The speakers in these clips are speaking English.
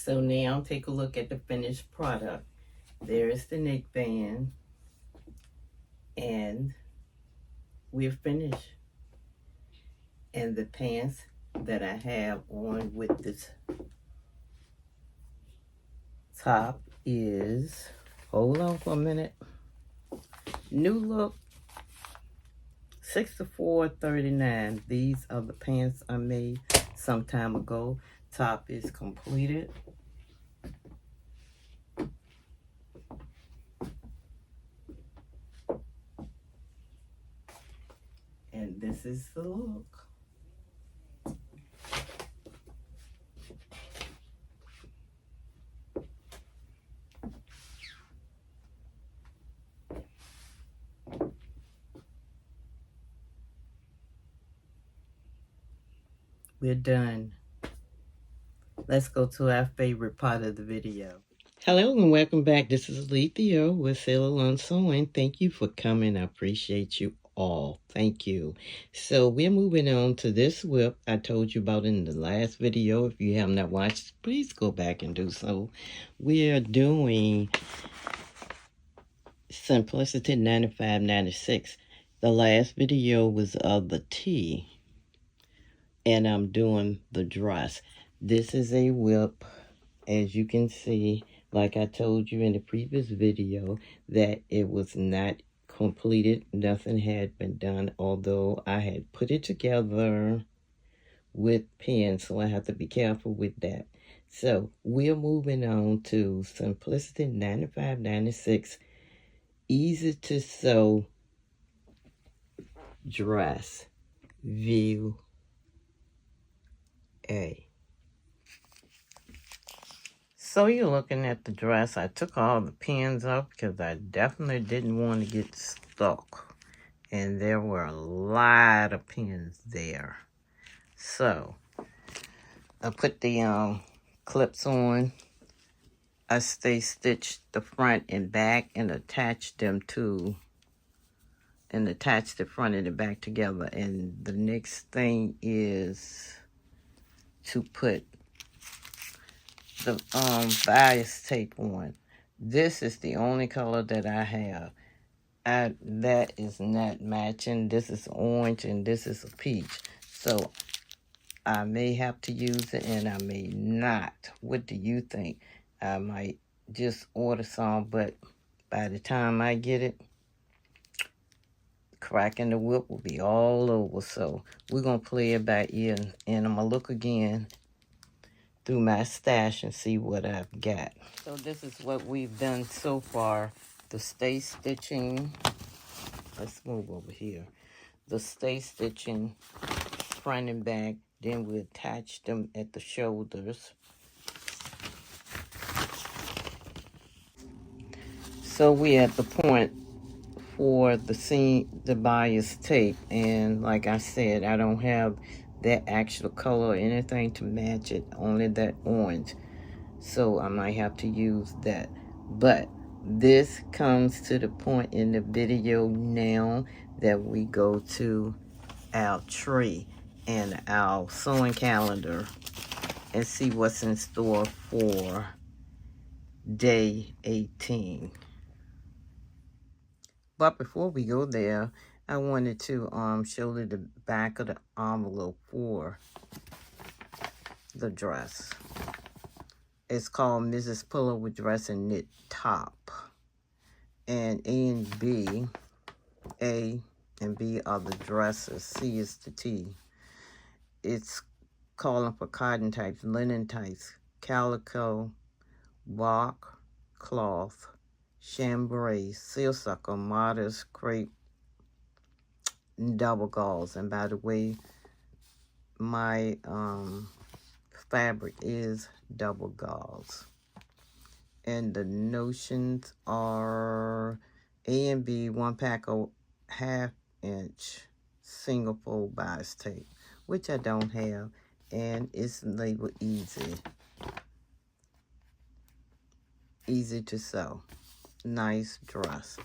So now take a look at the finished product. There's the neckband, and we're finished. And the pants that I have on with this top is, hold on for a minute, new look, $64.39. These are the pants I made some time ago. Top is completed. And this is the look. We're done. Let's go to our favorite part of the video. Hello and welcome back. This is Alethea with Sailor Lone Sewing. Thank you for coming. I appreciate you all. Thank you. So we're moving on to this whip I told you about in the last video. If you have not watched, please go back and do so. We're doing Simplicity 95.96. The last video was of the tee, and I'm doing the dress. This is a whip, as you can see. Like I told you in the previous video, that it was not completed. Nothing had been done, although I had put it together with pins, so I have to be careful with that. So we're moving on to Simplicity 95.96, easy to sew dress, view A. So you're looking at the dress. I took all the pins off because I definitely didn't want to get stuck. And there were a lot of pins there. So I put the clips on. I stitched the front and back and attached them to, and attached the front and the back together. And the next thing is to put the bias tape on. This is the only color that I have. That is not matching. This is orange and this is a peach. So I may have to use it and I may not. What do you think? I might just order some, but by the time I get it, Cracking the WIP will be all over. So we're going to play it by ear, and I'm going to look again through my stash and see what I've got. So this is what we've done so far. The stay stitching, let's move over here. The stay stitching front and back, then we attach them at the shoulders. So we're at the point for the bias tape, and like I said, I don't have that actual color or anything to match it, only that orange, so I might have to use that. But this comes to the point in the video now that we go to our tree and our sewing calendar and see what's in store for day 18. But before we go there, I wanted to show you the back of the envelope for the dress. It's called Mrs. Pullover Dress and Knit Top. And A and B are the dresses. C is the T. It's calling for cotton types, linen types, calico, bark, cloth, chambray, sealsucker, modest, crepe, double gauze. And by the way, my fabric is double gauze. And the notions are A and B, 1 pack of 1/2 inch single fold bias tape, which I don't have, and it's labeled easy to sew. Nice dress,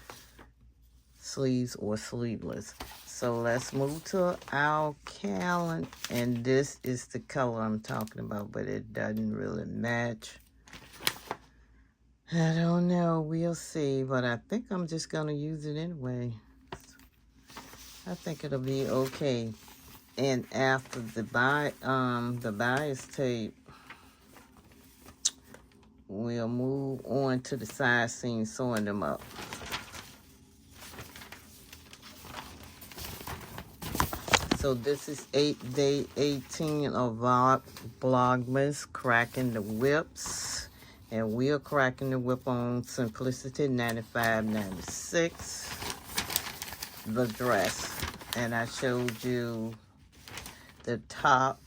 sleeves or sleeveless. So let's move to our calendar, and this is the color I'm talking about, but it doesn't really match. I don't know. We'll see. But I think I'm just going to use it anyway. I think it'll be okay. And after the bias tape, we'll move on to the side seam, sewing them up. So this is day 18 of Vlogmas, Cracking the Whips. And we are cracking the whip on Simplicity 95.96, the dress. And I showed you the top,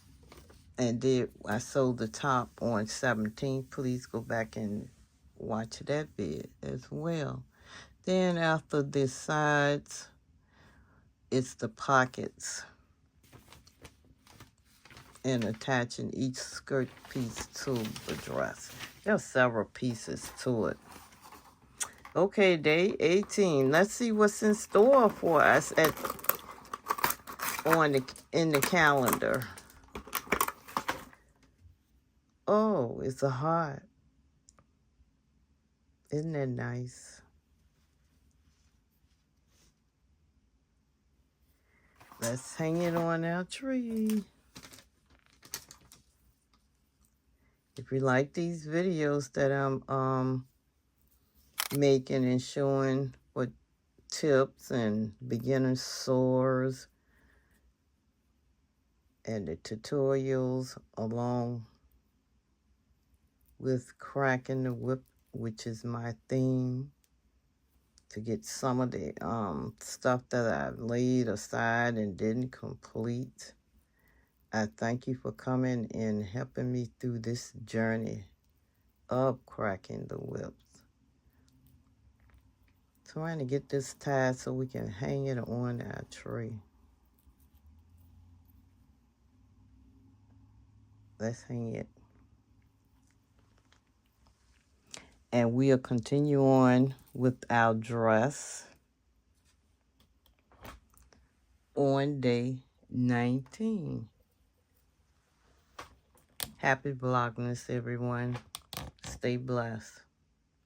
and I sewed the top on 17. Please go back and watch that vid as well. Then after the sides, it's the pockets and attaching each skirt piece to the dress. There are several pieces to it. Okay, day 18. Let's see what's in store for us in the calendar. Oh, it's a heart. Isn't that nice? Let's hang it on our tree. If you like these videos that I'm making and showing what tips and beginner sewers and the tutorials along with Cracking the Whip, which is my theme, to get some of the stuff that I laid aside and didn't complete. I thank you for coming and helping me through this journey of cracking the whips. Trying to get this tied so we can hang it on our tree. Let's hang it. And we'll continue on with our dress on day 19. Happy Vlogmas, everyone. Stay blessed.